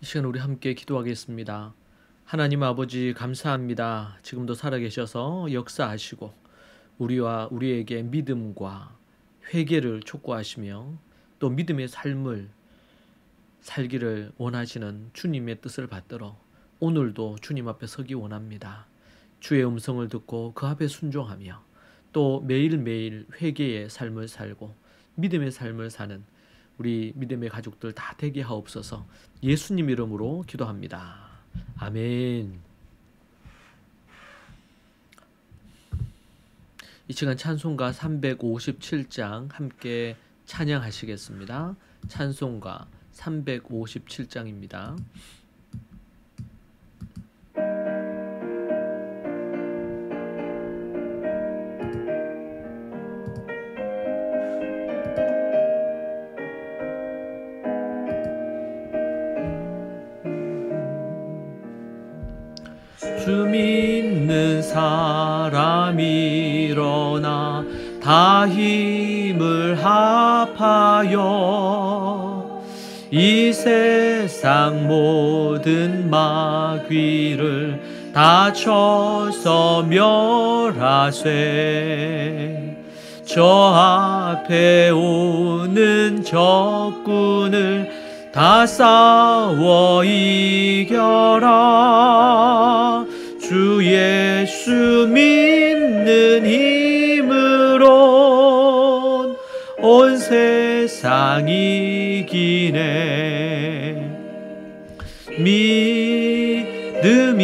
이 시간 우리 함께 기도하겠습니다. 하나님 아버지 감사합니다. 지금도 살아계셔서 역사하시고 우리와 우리에게 믿음과 회개를 촉구하시며 또 믿음의 삶을 살기를 원하시는 주님의 뜻을 받들어 오늘도 주님 앞에 서기 원합니다. 주의 음성을 듣고 그 앞에 순종하며 또 매일매일 회개의 삶을 살고 믿음의 삶을 사는 우리 믿음의 가족들 다 되게 하옵소서. 예수님 이름으로 기도합니다. 아멘. 이 시간 찬송가 357장 함께 찬양하시겠습니다. 찬송가 357장입니다. 주 믿는 사람 일어나 다 힘을 합하여 이 세상 모든 마귀를 다 쳐서 멸하세. 저 앞에 오는 적군을 다 싸워 이겨라. 주 예수 믿는 힘으론 온 세상 이기네. 믿음이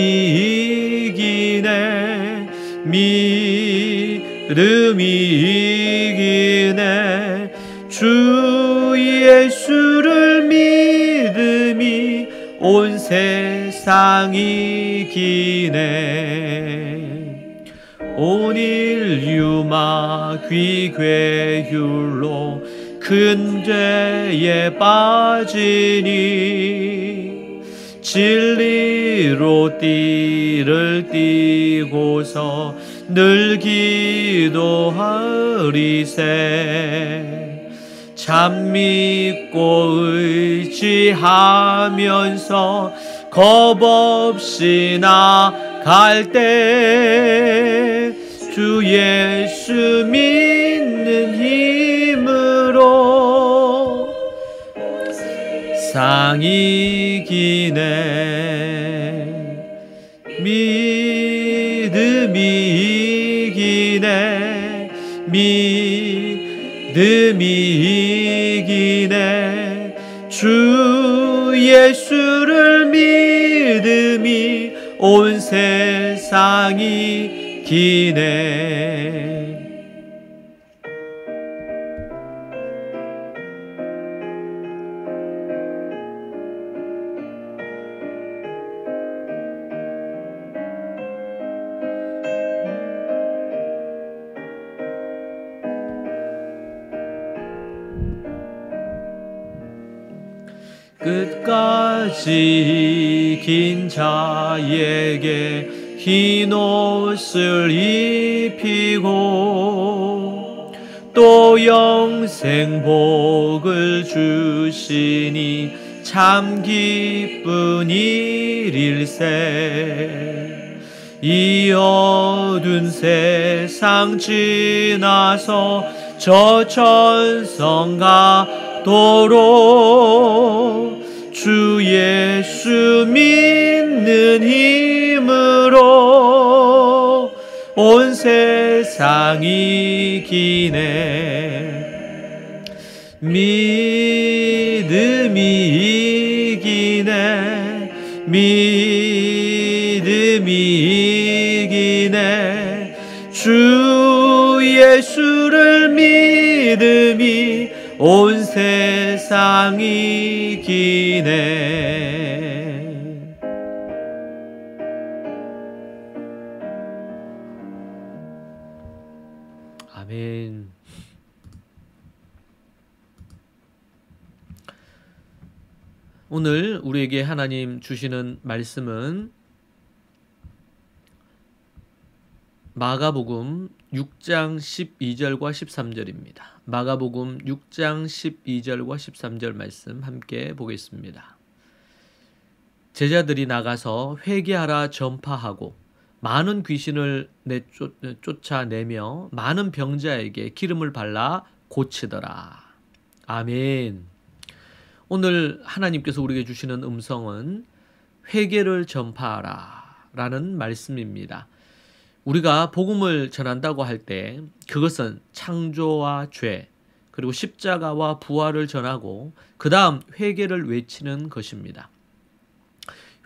이기네. 믿음이 이기네. 주 예수를 믿음이 온 세상 이기네. 온 인류 마귀 괴율로 큰 죄에 빠지니 진리로 띠를 띠고서 늘 기도하리세. 참 믿고 의지하면서 겁 없이 나갈 때 주 예수 믿는 힘으로 상 이기네. 믿음이 이기네. 믿음이 이기네. 주 예수를 믿음이 온 세상이 이기네. 끝까지 이긴 자에게 흰 옷을 입히고 또 영생 복을 주시니 참 기쁜 일일세. 이 어두운 세상 지나서 저 천성 가도록 주 예수 믿는 힘으로 온 세상 이기네. 믿음이 이기네. 믿음이 이기네. 주 예수를 믿음이 온 세상 이기네. 아멘. 오늘 우리에게 하나님 주시는 말씀은 마가복음 6장 12절과 13절입니다. 마가복음 6장 12절과 13절 말씀 함께 보겠습니다. 제자들이 나가서 회개하라 전파하고 많은 귀신을 쫓아내며 많은 병자에게 기름을 발라 고치더라. 아멘. 오늘 하나님께서 우리에게 주시는 음성은 회개를 전파하라 라는 말씀입니다. 우리가 복음을 전한다고 할 때 그것은 창조와 죄 그리고 십자가와 부활을 전하고 그 다음 회개를 외치는 것입니다.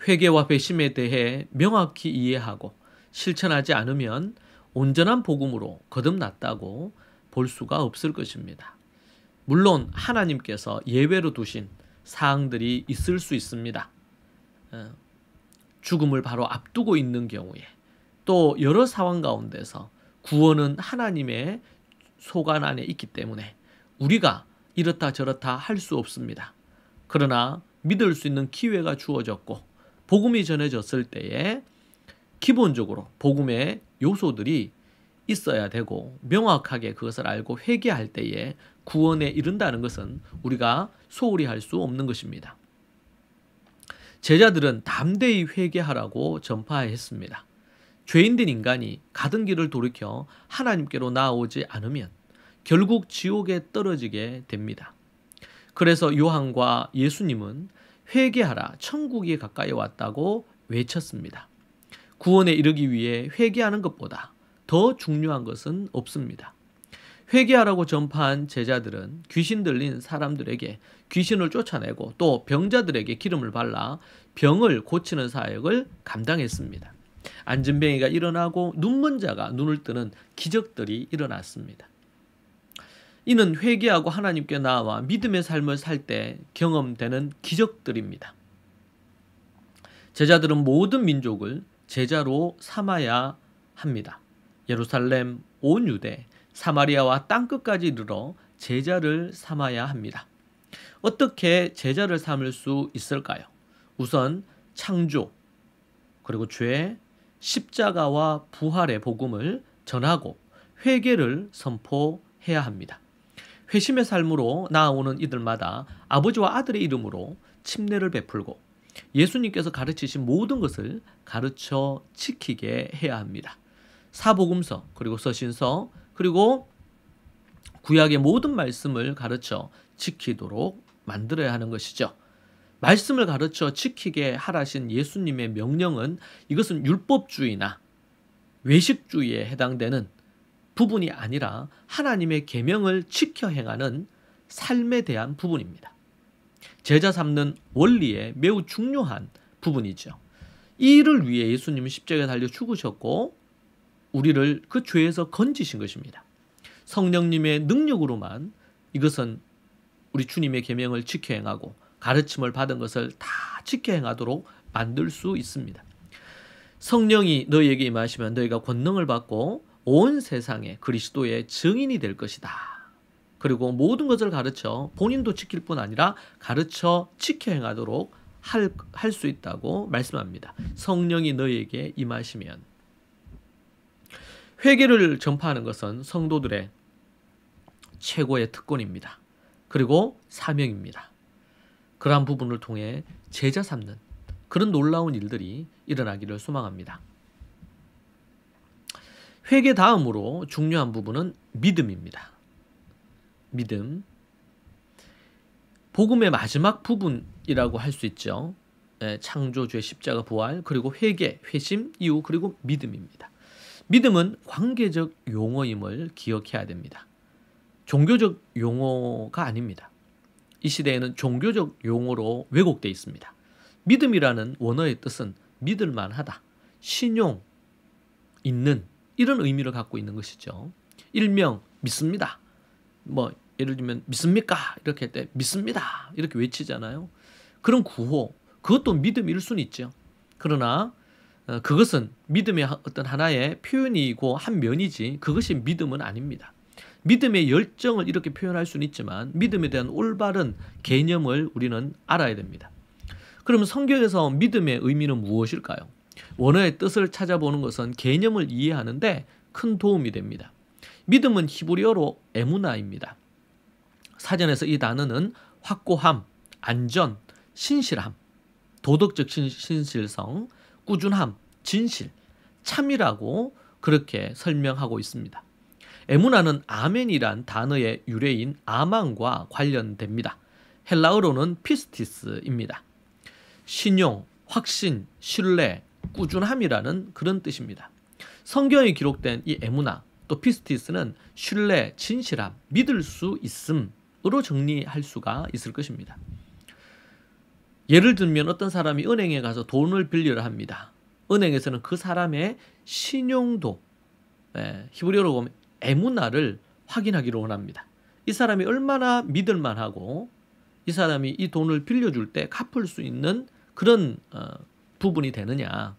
회개와 배심에 대해 명확히 이해하고 실천하지 않으면 온전한 복음으로 거듭났다고 볼 수가 없을 것입니다. 물론 하나님께서 예외로 두신 사항들이 있을 수 있습니다. 죽음을 바로 앞두고 있는 경우에 또 여러 상황 가운데서 구원은 하나님의 소관 안에 있기 때문에 우리가 이렇다 저렇다 할 수 없습니다. 그러나 믿을 수 있는 기회가 주어졌고 복음이 전해졌을 때에 기본적으로 복음의 요소들이 있어야 되고 명확하게 그것을 알고 회개할 때에 구원에 이른다는 것은 우리가 소홀히 할 수 없는 것입니다. 제자들은 담대히 회개하라고 전파했습니다. 죄인된 인간이 가던 길을 돌이켜 하나님께로 나아오지 않으면 결국 지옥에 떨어지게 됩니다. 그래서 요한과 예수님은 회개하라, 천국이 가까이 왔다고 외쳤습니다. 구원에 이르기 위해 회개하는 것보다 더 중요한 것은 없습니다. 회개하라고 전파한 제자들은 귀신 들린 사람들에게 귀신을 쫓아내고 또 병자들에게 기름을 발라 병을 고치는 사역을 감당했습니다. 안진뱅이가 일어나고 눈먼 자가 눈을 뜨는 기적들이 일어났습니다. 이는 회개하고 하나님께 나아와 믿음의 삶을 살 때 경험되는 기적들입니다. 제자들은 모든 민족을 제자로 삼아야 합니다. 예루살렘, 온 유대, 사마리아와 땅끝까지 이르러 제자를 삼아야 합니다. 어떻게 제자를 삼을 수 있을까요? 우선 창조, 그리고 죄, 십자가와 부활의 복음을 전하고 회개를 선포해야 합니다. 회심의 삶으로 나아오는 이들마다 아버지와 아들의 이름으로 침례를 베풀고 예수님께서 가르치신 모든 것을 가르쳐 지키게 해야 합니다. 사복음서, 그리고 서신서, 그리고 구약의 모든 말씀을 가르쳐 지키도록 만들어야 하는 것이죠. 말씀을 가르쳐 지키게 하라신 예수님의 명령은 이것은 율법주의나 외식주의에 해당되는 부분이 아니라 하나님의 계명을 지켜 행하는 삶에 대한 부분입니다. 제자 삼는 원리에 매우 중요한 부분이죠. 이 일을 위해 예수님은 십자가에 달려 죽으셨고 우리를 그 죄에서 건지신 것입니다. 성령님의 능력으로만 이것은 우리 주님의 계명을 지켜 행하고 가르침을 받은 것을 다 지켜 행하도록 만들 수 있습니다. 성령이 너희에게 임하시면 너희가 권능을 받고 온 세상에 그리스도의 증인이 될 것이다. 그리고 모든 것을 가르쳐 본인도 지킬 뿐 아니라 가르쳐 지켜 행하도록 할 수 있다고 말씀합니다. 성령이 너희에게 임하시면. 회개를 전파하는 것은 성도들의 최고의 특권입니다. 그리고 사명입니다. 그러한 부분을 통해 제자 삼는 그런 놀라운 일들이 일어나기를 소망합니다. 회개 다음으로 중요한 부분은 믿음입니다. 믿음. 복음의 마지막 부분이라고 할 수 있죠. 창조, 죄, 십자가, 부활, 그리고 회개, 회심, 이후, 그리고 믿음입니다. 믿음은 관계적 용어임을 기억해야 됩니다. 종교적 용어가 아닙니다. 이 시대에는 종교적 용어로 왜곡되어 있습니다. 믿음이라는 원어의 뜻은 믿을만하다, 신용 있는 이런 의미를 갖고 있는 것이죠. 일명 믿습니다. 예를 들면 믿습니까? 이렇게 할 때 믿습니다. 이렇게 외치잖아요. 그런 구호, 그것도 믿음일 수는 있죠. 그러나 그것은 믿음의 어떤 하나의 표현이고 한 면이지 그것이 믿음은 아닙니다. 믿음의 열정을 이렇게 표현할 수는 있지만 믿음에 대한 올바른 개념을 우리는 알아야 됩니다. 그러면 성경에서 믿음의 의미는 무엇일까요? 원어의 뜻을 찾아보는 것은 개념을 이해하는데 큰 도움이 됩니다. 믿음은 히브리어로 에무나입니다. 사전에서 이 단어는 확고함, 안전, 신실함, 도덕적 신실성, 꾸준함, 진실, 참이라고 그렇게 설명하고 있습니다. 에무나는 아멘이란 단어의 유래인 아만과 관련됩니다. 헬라어로는 피스티스입니다. 신용, 확신, 신뢰, 꾸준함이라는 그런 뜻입니다. 성경에 기록된 이 에무나 또 피스티스는 신뢰, 진실함, 믿을 수 있음으로 정리할 수가 있을 것입니다. 예를 들면 어떤 사람이 은행에 가서 돈을 빌려라 합니다. 은행에서는 그 사람의 신용도, 히브리어로 보면 에무나를 확인하기를 원합니다. 이 사람이 얼마나 믿을 만하고 이 사람이 이 돈을 빌려줄 때 갚을 수 있는 그런 부분이 되느냐.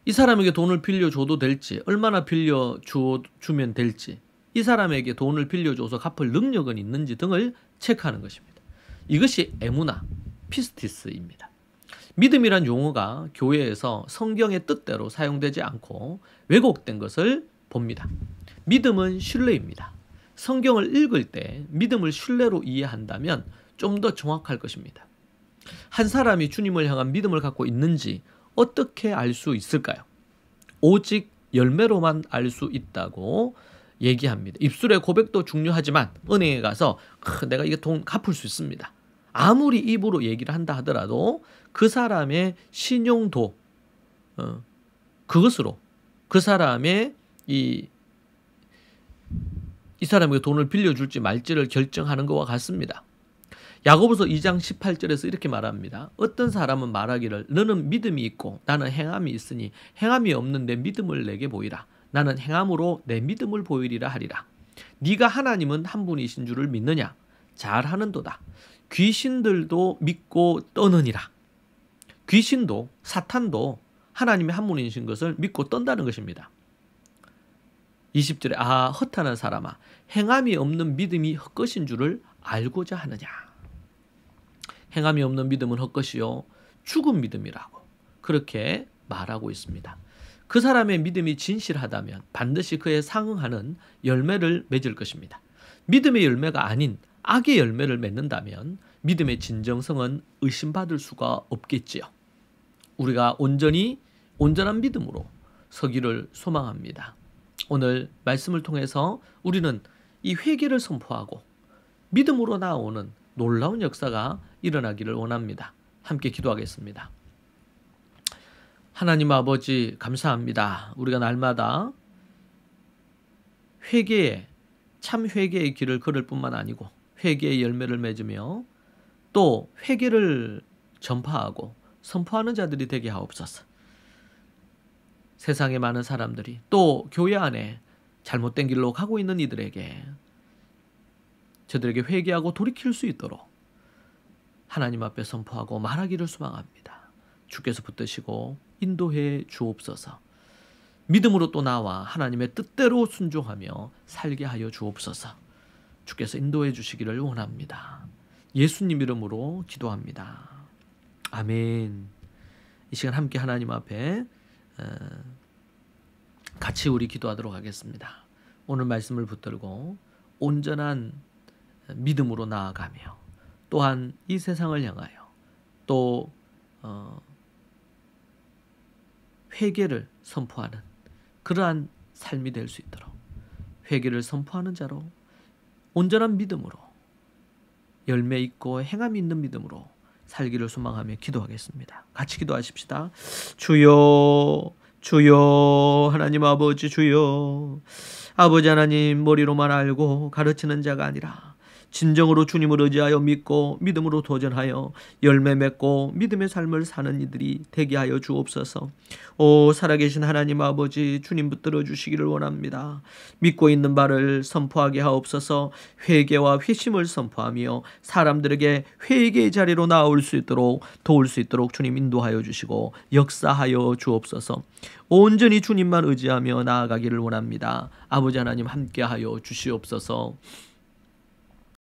이 사람에게 돈을 빌려줘도 될지, 얼마나 빌려주면 될지, 이 사람에게 돈을 빌려줘서 갚을 능력은 있는지 등을 체크하는 것입니다. 이것이 에무나, 피스티스입니다. 믿음이란 용어가 교회에서 성경의 뜻대로 사용되지 않고 왜곡된 것을 봅니다. 믿음은 신뢰입니다. 성경을 읽을 때 믿음을 신뢰로 이해한다면 좀 더 정확할 것입니다. 한 사람이 주님을 향한 믿음을 갖고 있는지 어떻게 알 수 있을까요? 오직 열매로만 알 수 있다고 얘기합니다. 입술의 고백도 중요하지만 은행에 가서 내가 이게 돈 갚을 수 있습니다. 아무리 입으로 얘기를 한다 하더라도 그 사람의 신용도 그것으로 그 사람의 이 사람에게 돈을 빌려줄지 말지를 결정하는 것과 같습니다. 야고보서 2장 18절에서 이렇게 말합니다. 어떤 사람은 말하기를 너는 믿음이 있고 나는 행함이 있으니 행함이 없는 내 믿음을 내게 보이라. 나는 행함으로 내 믿음을 보이리라 하리라. 네가 하나님은 한 분이신 줄을 믿느냐? 잘하는도다. 귀신들도 믿고 떠느니라. 귀신도 사탄도 하나님의 한 분이신 것을 믿고 떤다는 것입니다. 20절에 허탄한 사람아 행함이 없는 믿음이 헛것인 줄을 알고자 하느냐. 행함이 없는 믿음은 헛것이요 죽은 믿음이라고 그렇게 말하고 있습니다. 그 사람의 믿음이 진실하다면 반드시 그에 상응하는 열매를 맺을 것입니다. 믿음의 열매가 아닌 악의 열매를 맺는다면 믿음의 진정성은 의심받을 수가 없겠지요. 우리가 온전한 믿음으로 서기를 소망합니다. 오늘 말씀을 통해서 우리는 이 회개를 선포하고 믿음으로 나오는 놀라운 역사가 일어나기를 원합니다. 함께 기도하겠습니다. 하나님 아버지 감사합니다. 우리가 날마다 참 회개의 길을 걸을 뿐만 아니고 회개의 열매를 맺으며 또 회개를 전파하고 선포하는 자들이 되게 하옵소서. 세상의 많은 사람들이 또 교회 안에 잘못된 길로 가고 있는 이들에게 저들에게 회개하고 돌이킬 수 있도록 하나님 앞에 선포하고 말하기를 소망합니다. 주께서 붙드시고 인도해 주옵소서. 믿음으로 또 나와 하나님의 뜻대로 순종하며 살게 하여 주옵소서. 주께서 인도해 주시기를 원합니다. 예수님 이름으로 기도합니다. 아멘. 이 시간 함께 하나님 앞에 같이 우리 기도하도록 하겠습니다. 오늘 말씀을 붙들고 온전한 믿음으로 나아가며 또한 이 세상을 향하여 또 회개를 선포하는 그러한 삶이 될 수 있도록 회개를 선포하는 자로 온전한 믿음으로 열매 있고 행함이 있는 믿음으로 살기를 소망하며 기도하겠습니다. 같이 기도하십시다. 주여 주여 하나님 아버지 주여 아버지 하나님 머리로만 알고 가르치는 자가 아니라 진정으로 주님을 의지하여 믿고 믿음으로 도전하여 열매 맺고 믿음의 삶을 사는 이들이 되게 하여 주옵소서. 오 살아계신 하나님 아버지 주님 붙들어 주시기를 원합니다. 믿고 있는 바를 선포하게 하옵소서. 회개와 회심을 선포하며 사람들에게 회개의 자리로 나올 수 있도록 도울 수 있도록 주님 인도하여 주시고 역사하여 주옵소서. 온전히 주님만 의지하며 나아가기를 원합니다. 아버지 하나님 함께하여 주시옵소서.